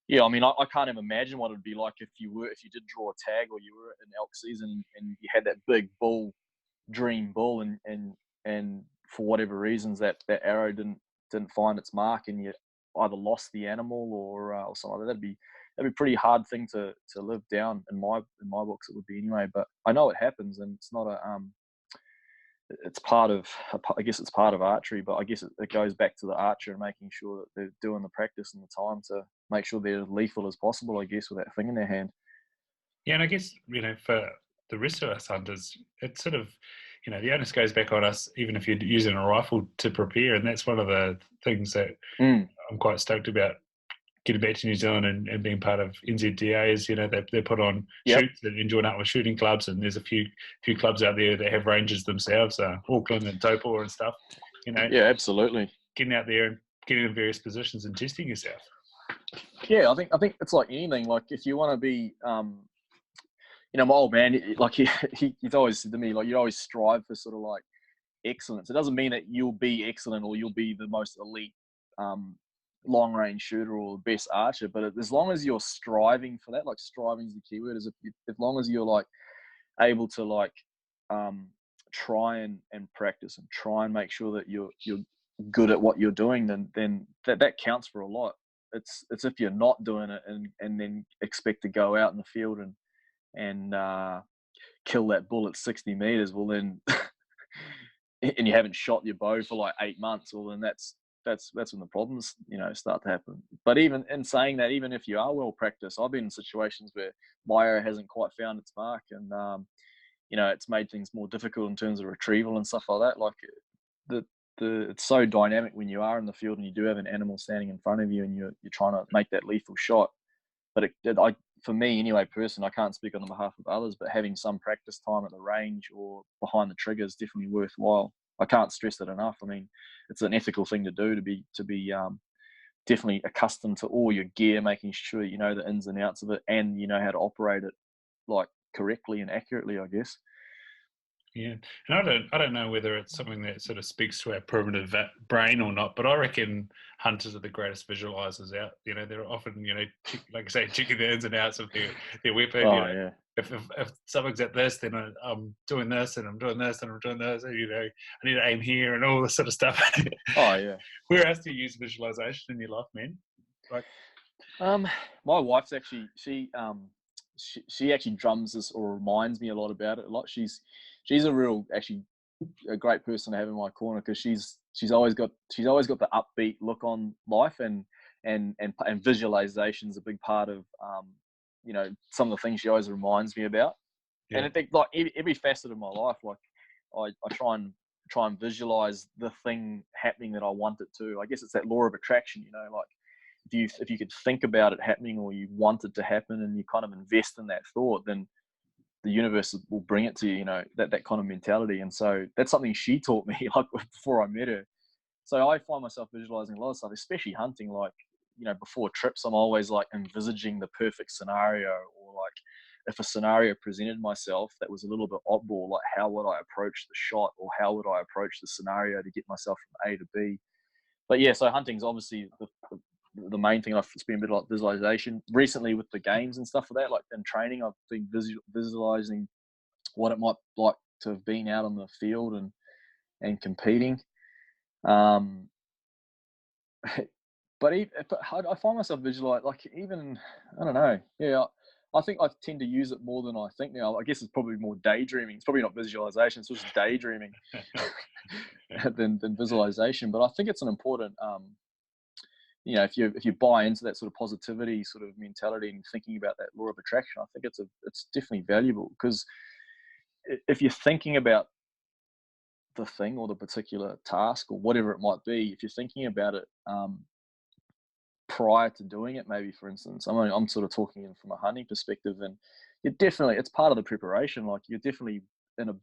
yeah, I mean, I can't even imagine what it'd be like if you did draw a tag, or you were in elk season and you had that big bull, dream bull, and for whatever reasons that arrow didn't find its mark, and you either lost the animal or something like that. That'd be a pretty hard thing to live down in my books. It would be anyway, but I know it happens, and it's not it's part of, I guess it's part of archery, but I guess it goes back to the archer and making sure that they're doing the practice and the time to make sure they're as lethal as possible, I guess, with that thing in their hand. Yeah, and I guess, for the rest of us hunters, it's sort of, the onus goes back on us, even if you're using a rifle to prepare. And that's one of the things that I'm quite stoked about getting back to New Zealand and being part of NZDA is, they put on shoots and join up with shooting clubs. And there's a few clubs out there that have ranges themselves, Auckland and Taupo and stuff, Yeah, absolutely. Getting out there and getting in various positions and testing yourself. Yeah, I think it's like anything. Like if you want to be, my old man, like he's always said to me, like, you always strive for sort of like excellence. It doesn't mean that you'll be excellent or you'll be the most elite long range shooter or the best archer, but as long as you're striving for that, like striving is the key word, is as long as you're like able to like try and practice and try and make sure that you're good at what you're doing, then that counts for a lot. It's if you're not doing it and then expect to go out in the field and kill that bull at 60 meters, well then and you haven't shot your bow for like 8 months, well then that's when the problems start to happen. But even in saying that, even if you are well practiced, I've been in situations where my arrow hasn't quite found its mark, and it's made things more difficult in terms of retrieval and stuff like that. Like it's so dynamic when you are in the field and you do have an animal standing in front of you and you're trying to make that lethal shot. But for me anyway, personally, I can't speak on the behalf of others, but having some practice time at the range or behind the trigger is definitely worthwhile. I can't stress it enough. I mean, it's an ethical thing to do, to be definitely accustomed to all your gear, making sure you know the ins and outs of it, and you know how to operate it like correctly and accurately, I guess. Yeah, and I don't know whether it's something that sort of speaks to our primitive brain or not, but I reckon hunters are the greatest visualizers out. They're often, like I say, checking the ins and outs of their weapon. Yeah. If something's at this, then I'm doing this, and I'm doing this, and I'm doing this. And, I need to aim here, and all this sort of stuff. Oh yeah. Where else do you use visualization in your life, man? Like, my wife's actually she actually drums this or reminds me a lot about it a lot. She's a great person to have in my corner, because she's always got the upbeat look on life, and visualization is a big part of some of the things she always reminds me about. And I think like every facet of my life, like I try and visualize the thing happening that I want it to. I guess it's that law of attraction, like if you could think about it happening, or you want it to happen, and you kind of invest in that thought, then the universe will bring it to you, that kind of mentality. And so that's something she taught me, like before I met her. So I find myself visualizing a lot of stuff, especially hunting. Like, before trips, I'm always like envisaging the perfect scenario, or like if a scenario presented myself that was a little bit oddball, like how would I approach the shot, or how would I approach the scenario to get myself from A to B. But yeah, so hunting's obviously the main thing. I've spent a bit of visualization recently with the games and stuff like that. Like in training, I've been visualizing what it might like to have been out on the field and competing. But I find myself visualize, like, even, I don't know. Yeah, I think I tend to use it more than I think now. I guess it's probably more daydreaming. It's probably not visualization. It's just daydreaming than visualization. But I think it's an important, if you buy into that sort of positivity sort of mentality and thinking about that law of attraction, I think it's definitely valuable, because if you're thinking about the thing or the particular task or whatever it might be, if you're thinking about it prior to doing it, maybe for instance, I'm sort of talking in from a hunting perspective, and it's part of the preparation. Like you're definitely in a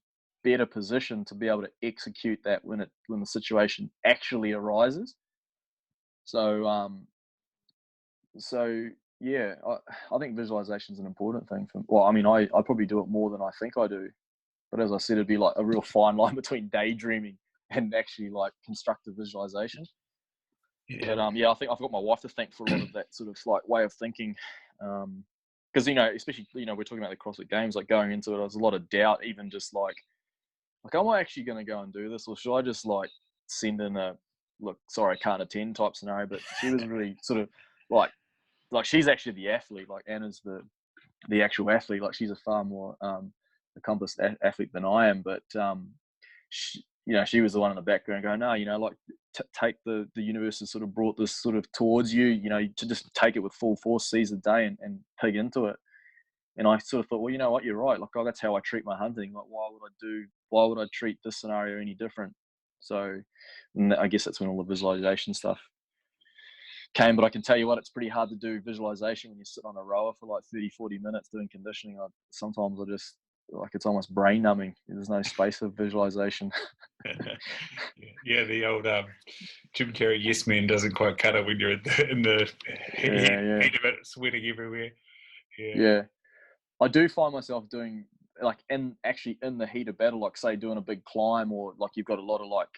better position to be able to execute that when the situation actually arises. So yeah, I think visualization is an important thing. I probably do it more than I think I do, but as I said, it'd be like a real fine line between daydreaming and actually like constructive visualization. Yeah. But I think I've got my wife to thank for a lot of that sort of like way of thinking. Because especially we're talking about the CrossFit Games, like going into it, there's a lot of doubt, even just like am I actually going to go and do this, or should I just like send in a look, sorry, I can't attend type scenario? But she was really sort of like she's actually the athlete, like Anna's the actual athlete. Like she's a far more accomplished athlete than I am, but she was the one in the background going, no, like take the universe has sort of brought this sort of towards you, to just take it with full force, seize the day and pig into it. And I sort of thought, well, you know what, you're right. Like, that's how I treat my hunting. Like, why would I treat this scenario any different? So I guess that's when all the visualization stuff came. But I can tell you what, it's pretty hard to do visualization when you sit on a rower for like 30, 40 minutes doing conditioning. Sometimes I just, like, it's almost brain numbing. There's no space for visualization. Yeah, the old Jim Carrey yes man doesn't quite cut it when you're in the heat of it, sweating everywhere. Yeah. I do find myself doing like in the heat of battle, like say doing a big climb, or like you've got a lot of like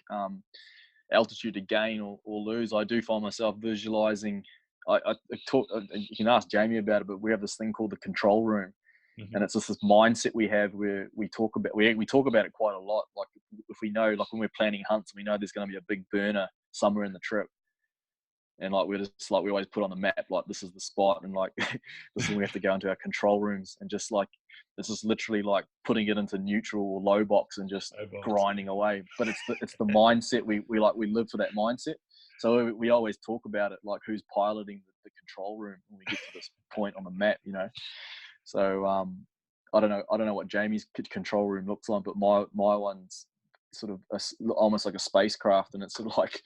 altitude to gain or lose. I do find myself visualizing. You can ask Jamie about it, but we have this thing called the control room. Mm-hmm. And it's just this mindset we have where we talk about it quite a lot. Like if we know, like when we're planning hunts, we know there's going to be a big burner somewhere in the trip. And like we always put on the map, like this is the spot, and like this is when we have to go into our control rooms, and just like this is literally like putting it into neutral or low box and just grinding away. But it's the mindset we live for that mindset. So we always talk about it, like who's piloting the control room when we get to this point on the map, So I don't know what Jamie's control room looks like, but my one's sort of almost like a spacecraft, and it's sort of like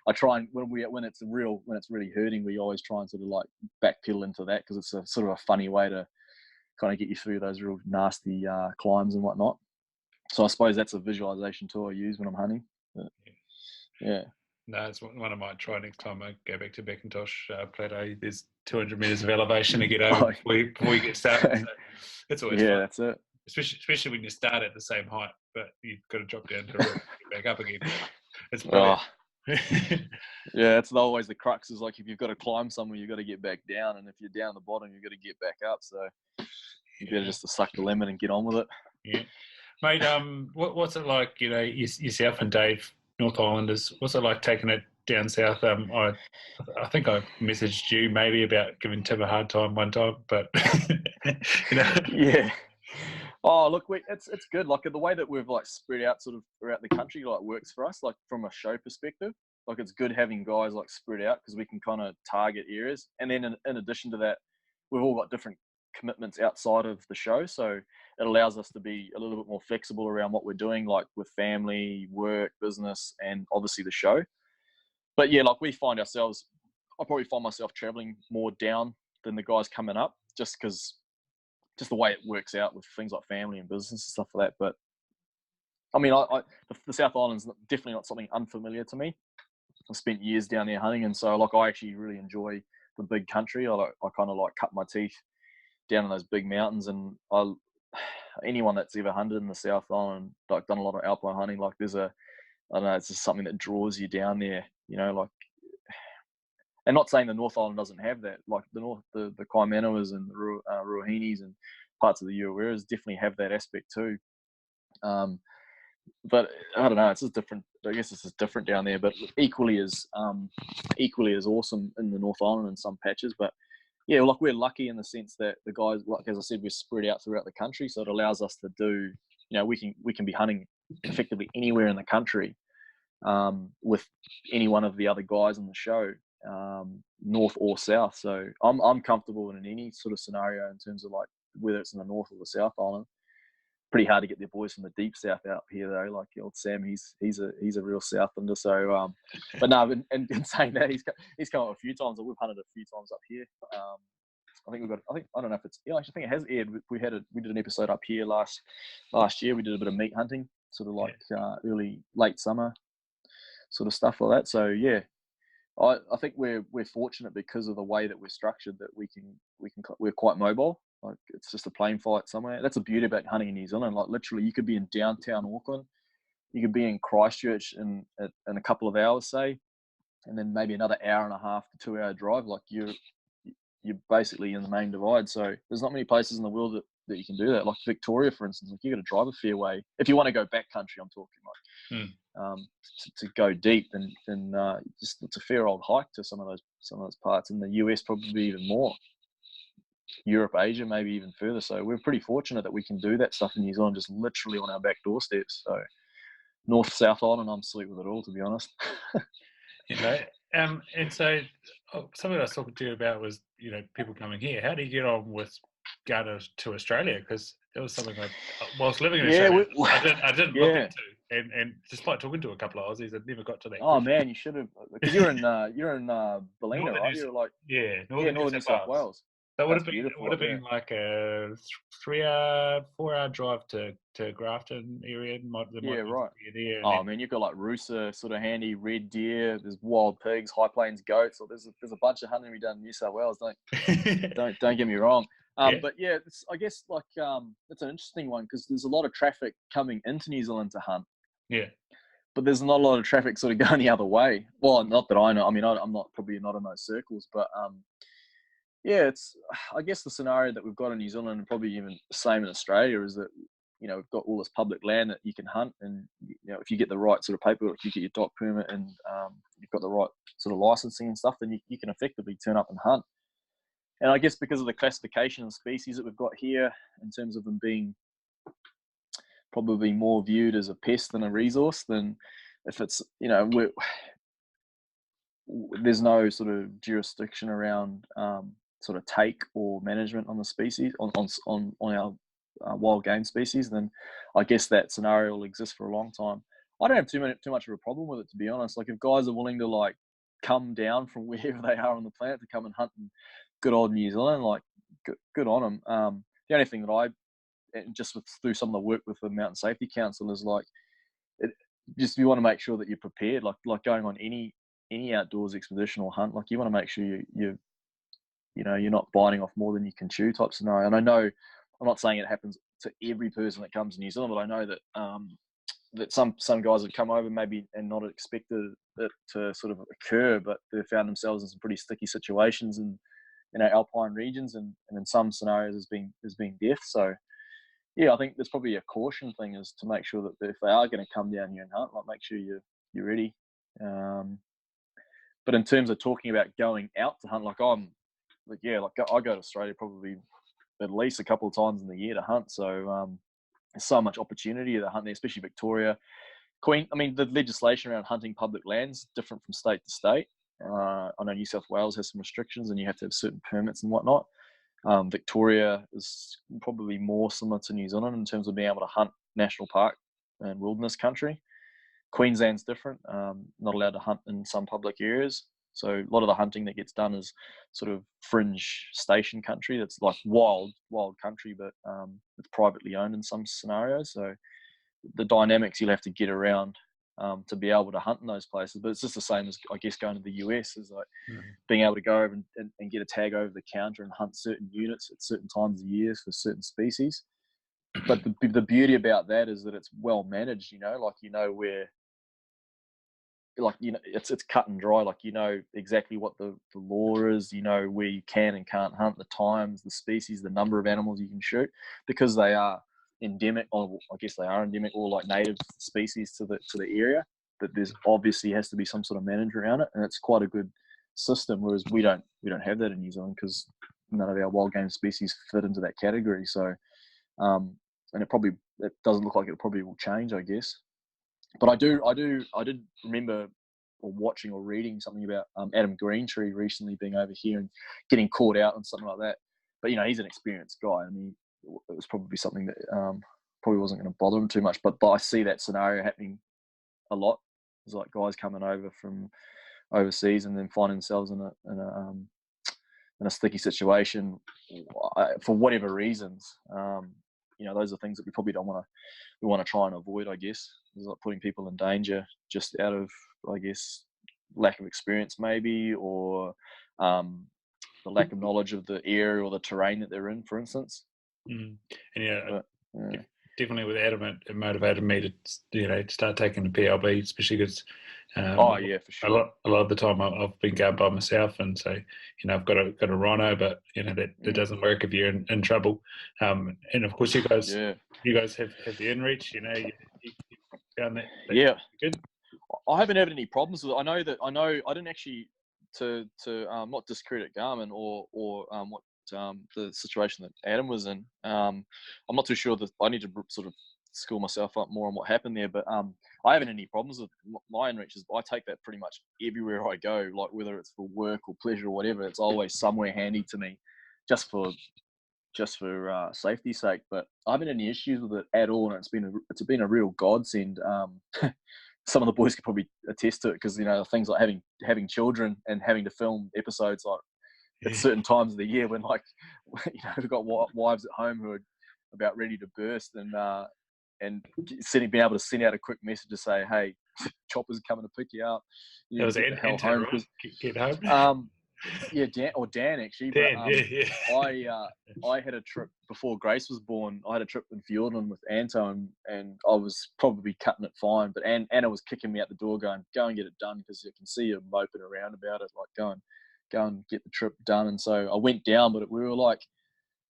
I try and when it's really hurting, we always try and sort of like backpedal into that, because it's a sort of a funny way to kind of get you through those real nasty climbs and whatnot. So I suppose that's a visualization tool I use when I'm hunting. But, yeah. No, it's one of my try next time I go back to Macintosh Plateau. There's 200 meters of elevation to get over before you get started. So it's always fun. That's it. Especially when you start at the same height, but you've got to drop down to get back up again. It's brilliant. Yeah, it's always the crux, is like if you've got to climb somewhere, you've got to get back down, and if you're down the bottom, you've got to get back up. So you better just to suck the lemon and get on with it. Yeah, mate. What's it like? Yourself and Dave, North Islanders. What's it like taking it down south? I think I messaged you maybe about giving Tim a hard time one time, but Yeah. Oh, look, it's good. Like the way that we've like spread out sort of throughout the country, like works for us. Like from a show perspective, like it's good having guys like spread out, because we can kind of target areas. And then in addition to that, we've all got different commitments outside of the show, so it allows us to be a little bit more flexible around what we're doing, like with family, work, business, and obviously the show. But yeah, like I probably find myself traveling more down than the guys coming up, just the way it works out with things like family and business and stuff like that. But I mean, the South Island's definitely not something unfamiliar to me. I've spent years down there hunting, and so like I actually really enjoy the big country. I kind of like cut my teeth down in those big mountains, and anyone that's ever hunted in the South Island, like done a lot of alpine hunting, like I don't know, it's just something that draws you down there, like. And not saying the North Island doesn't have that, like the Kaimanawas and the Ruahinis and parts of the Uawaras definitely have that aspect too. But I don't know, it's just different. I guess it's just different down there, but equally as awesome in the North Island in some patches. But yeah, like we're lucky in the sense that the guys, like as I said, we're spread out throughout the country, so it allows us to do, we can be hunting effectively anywhere in the country with any one of the other guys on the show. North or south, so I'm comfortable in any sort of scenario in terms of like whether it's in the North or the South Island. pretty hard to get their boys from the deep south out here though. Like old Sam, he's a real Southlander. So, but no, in saying that, he's come up a few times, or we've hunted a few times up here. I think I don't know if it's, yeah, I think it has aired. We did an episode up here last year. We did a bit of meat hunting, sort of like late summer sort of stuff like that. So yeah, I think we're fortunate because of the way that we're structured, that we're quite mobile. Like it's just a plane flight somewhere. That's the beauty about hunting in New Zealand. Like literally, you could be in downtown Auckland, you could be in Christchurch in a couple of hours, say, and then maybe another hour and a half to 2 hour drive. Like you're basically in the main divide. So there's not many places in the world that you can do that. Like Victoria, for instance, like you got to drive a fair way if you want to go back country. I'm talking like to go deep, then just it's a fair old hike to some of those parts. In the US, probably even more. Europe, Asia, maybe even further. So we're pretty fortunate that we can do that stuff in New Zealand, just literally on our back doorsteps. So North, South Island, I'm sweet with it all, to be honest. And so something I was talking to you about was, people coming here. How do you get on with going to Australia? Because it was something whilst living in Australia, I didn't look into. And despite talking to a couple of Aussies, I never got to that. Oh man, you should have, because you're in Ballina, right? You're like northern New South Wales. So it would have been like a 4 hour drive to Grafton area. Right. Oh man, you've got like Roosa sort of handy, red deer. There's wild pigs, high plains goats. Or there's a bunch of hunting to be done in New South Wales. Don't get me wrong. But yeah, I guess like it's an interesting one because there's a lot of traffic coming into New Zealand to hunt. Yeah. But there's not a lot of traffic sort of going the other way. Well, not that I know. I mean, I'm probably not in those circles, but yeah, it's, I guess the scenario that we've got in New Zealand, and probably even the same in Australia, is that, we've got all this public land that you can hunt, and, if you get the right sort of paperwork, you get your dock permit and you've got the right sort of licensing and stuff, then you can effectively turn up and hunt. And I guess because of the classification of species that we've got here, in terms of them being probably more viewed as a pest than a resource, then if it's, there's no sort of jurisdiction around sort of take or management on the species, on our wild game species, then I guess that scenario will exist for a long time. I don't have too much of a problem with it, to be honest. Like if guys are willing to like come down from wherever they are on the planet to come and hunt in good old New Zealand, like good on them. The only thing that through some of the work with the Mountain Safety Council is like, you want to make sure that you're prepared, like going on any outdoors expedition or hunt, like you want to make sure you're not biting off more than you can chew type scenario. And I know, I'm not saying it happens to every person that comes to New Zealand, but I know that that some guys have come over maybe and not expected it to sort of occur, but they've found themselves in some pretty sticky situations in alpine regions, and in some scenarios has been death. So yeah, I think there's probably a caution thing, is to make sure that if they are going to come down here and hunt, like make sure you're ready. But in terms of talking about going out to hunt, I go to Australia probably at least a couple of times in the year to hunt. So there's so much opportunity to hunt there, especially Victoria. I mean, the legislation around hunting public lands different from state to state. I know New South Wales has some restrictions, and you have to have certain permits and whatnot. Victoria is probably more similar to New Zealand in terms of being able to hunt national park and wilderness country. Queensland's different, not allowed to hunt in some public areas. So a lot of the hunting that gets done is sort of fringe station country. That's like wild country, but it's privately owned in some scenarios. So the dynamics you'll have to get around to be able to hunt in those places. But it's just the same as, I guess, going to the US, is like being able to go over and get a tag over the counter and hunt certain units at certain times of years for certain species. But the beauty about that is that it's well managed, where, it's cut and dry. Like, exactly what the law is, where you can and can't hunt, the times, the species, the number of animals you can shoot, because they are endemic, or I guess they are endemic, or like native species to the area, that there's obviously has to be some sort of management around it, and it's quite a good system, whereas we don't have that in New Zealand, because none of our wild game species fit into that category. So and it doesn't look like it probably will change, I guess. But I did remember watching or reading something about Adam Greentree recently being over here and getting caught out and something like that. But he's an experienced guy. I mean, it was probably something that probably wasn't going to bother them too much. But I see that scenario happening a lot. There's like guys coming over from overseas and then finding themselves in a sticky situation for whatever reasons. Those are things that we probably we want to try and avoid, I guess. It's like putting people in danger just out of, I guess, lack of experience maybe, or the lack of knowledge of the area or the terrain that they're in, for instance. And definitely with Adam, it motivated me to start taking the PLB, especially because for sure. A lot of the time I've been going by myself, and so I've got a rhino, but that doesn't work if you're in trouble. And of course you guys have the inReach. You found that good. I haven't had any problems with it. I know I didn't actually to not discredit Garmin or what the situation that Adam was in. I'm not too sure that I need to sort of school myself up more on what happened there, but I haven't any problems with my inReaches. I take that pretty much everywhere I go, like whether it's for work or pleasure or whatever. It's always somewhere handy to me, just for safety's sake. But I haven't had any issues with it at all, and it's been a real godsend. Some of the boys could probably attest to it, because things like having children and having to film episodes like at certain times of the year when we've got wives at home who are about ready to burst, and being able to send out a quick message to say, hey, Chopper's coming to pick you up. That was get the hell home. Get home. Dan actually. I had a trip before Grace was born. I had a trip in Fiordland with Anto, and I was probably cutting it fine. But Anna was kicking me out the door, going, "Go and get it done," because you can see her moping around about it. Like, go and get the trip done. And so I went down, but we were like,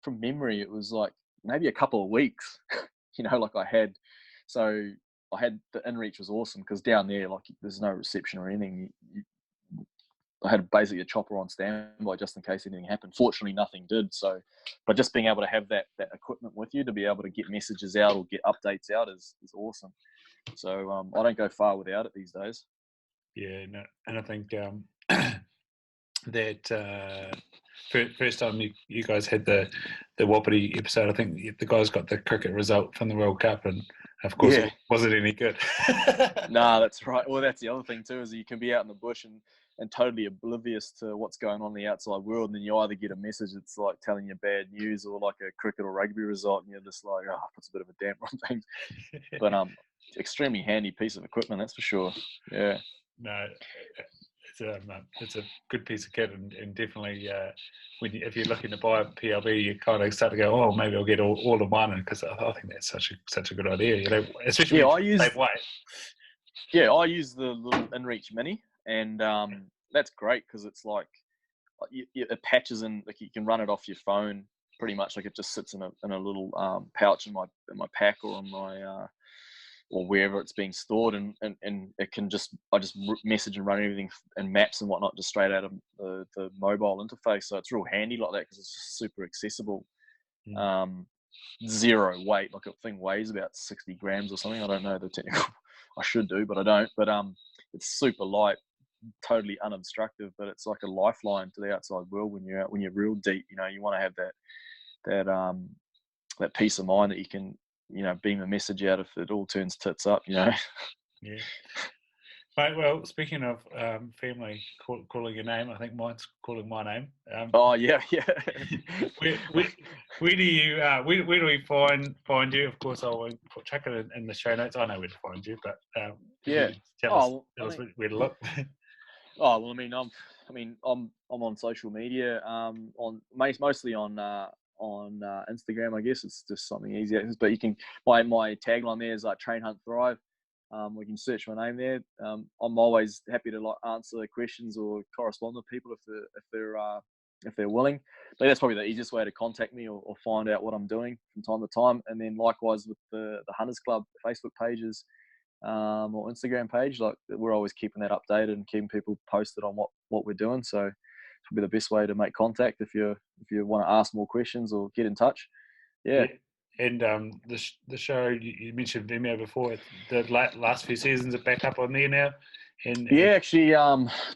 from memory, it was like maybe a couple of weeks. I had the inReach was awesome, because down there, like, there's no reception or anything. I had basically a chopper on standby just in case anything happened. Fortunately, nothing did. So, but just being able to have that equipment with you to be able to get messages out or get updates out is awesome. So I don't go far without it these days. Yeah, no, and I think that first time you guys had the Wapiti episode, I think the guys got the cricket result from the World Cup, and of course it wasn't any good. Nah, that's right. Well, that's the other thing too, is you can be out in the bush and totally oblivious to what's going on in the outside world, and then you either get a message that's like telling you bad news, or like a cricket or rugby result, and you're just like, puts a bit of a damper on things. But extremely handy piece of equipment, that's for sure. Yeah. No, it's a good piece of kit, and definitely if you're looking to buy a PLB, you kind of start to go, maybe I'll get all in one, because I think that's such a good idea, especially when you save weight. Yeah, I use the little inReach Mini, and that's great, because it's like it patches in, like you can run it off your phone pretty much, like it just sits in a little pouch in my pack, or on my or wherever it's being stored, and it can I just message and run everything and maps and whatnot just straight out of the mobile interface. So it's real handy like that, because it's just super accessible. Zero weight, like a thing weighs about 60 grams or something. I don't know the technical. I should do, but I don't. But it's super light, totally unobstructive, but it's like a lifeline to the outside world when you're out, when you're real deep. You want to have that peace of mind that you can beam a message out if it all turns tits up. Yeah. Right, well, speaking of family calling your name, I think mine's calling my name. Yeah. Where do you where do we find you? Of course, I'll chuck it in the show notes. I know where to find you, but tell us where to look. I'm on social media, mostly on Instagram. I guess it's just something easier. But you can my tagline there is like Train, Hunt, Thrive. We can search my name there. I'm always happy to answer questions or correspond with people if they're willing. But that's probably the easiest way to contact me or find out what I'm doing from time to time. And then likewise with the Hunters Club Facebook pages or Instagram page, like we're always keeping that updated and keeping people posted on what we're doing. So it's probably the best way to make contact if you want to ask more questions or get in touch. Yeah. And the show, you mentioned Vimeo before, the last few seasons are back up on there now. Yeah, actually,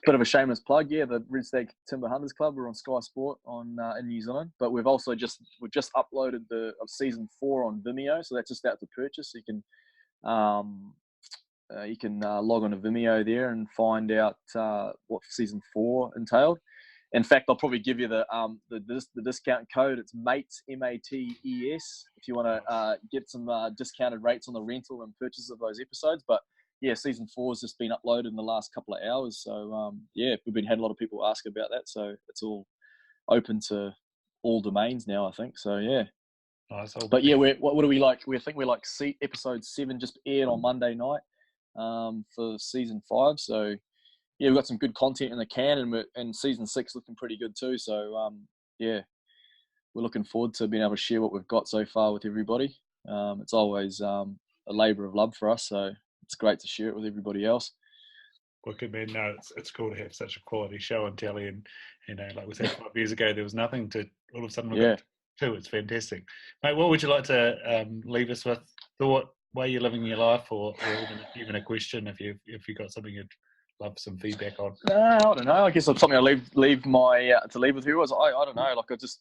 bit of a shameless plug. Yeah, the Red Stag Timber Hunters Club. We're on Sky Sport in New Zealand, but we've just uploaded of season 4 on Vimeo, so that's just out to purchase. So you can log on to Vimeo there and find out what season 4 entailed. In fact, I'll probably give you the discount code. It's MATES, MATES, if you want to get some discounted rates on the rental and purchase of those episodes. But yeah, season 4 has just been uploaded in the last couple of hours. So yeah, had a lot of people ask about that. So it's all open to all domains now, I think. So yeah. Nice. But yeah, what do we like? We think we're like episode 7 just aired on Monday night for season 5. So yeah, we've got some good content in the can, and season 6 looking pretty good too. So yeah, we're looking forward to being able to share what we've got so far with everybody. It's always a labour of love for us, so it's great to share it with everybody else. Wicked, man. No, it's cool to have such a quality show on telly, and like we said 5 years ago, there was nothing to. All of a sudden, we got 2. It's fantastic, mate. What would you like to leave us with? Thought, way you're living your life, or even a question if you got something you'd love some feedback on. No, I don't know. I guess something I leave with you was I don't know. Like just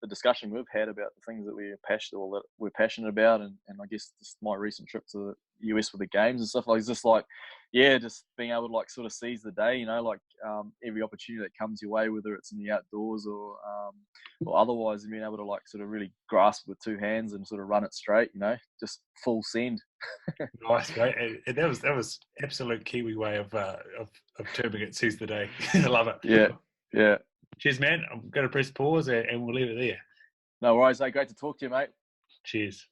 the discussion we've had about the things that we're passionate about, and I guess just my recent trip to the US with the games and stuff like this. Like, yeah, just being able to like sort of seize the day, like every opportunity that comes your way, whether it's in the outdoors or otherwise, and being able to like sort of really grasp it with 2 hands and sort of run it straight, just full send. Nice, mate. And that was absolute Kiwi way of terming it. Seize the day. I love it. Yeah. Cheers, man. I'm going to press pause and we'll leave it there. No worries. Great to talk to you, mate. Cheers.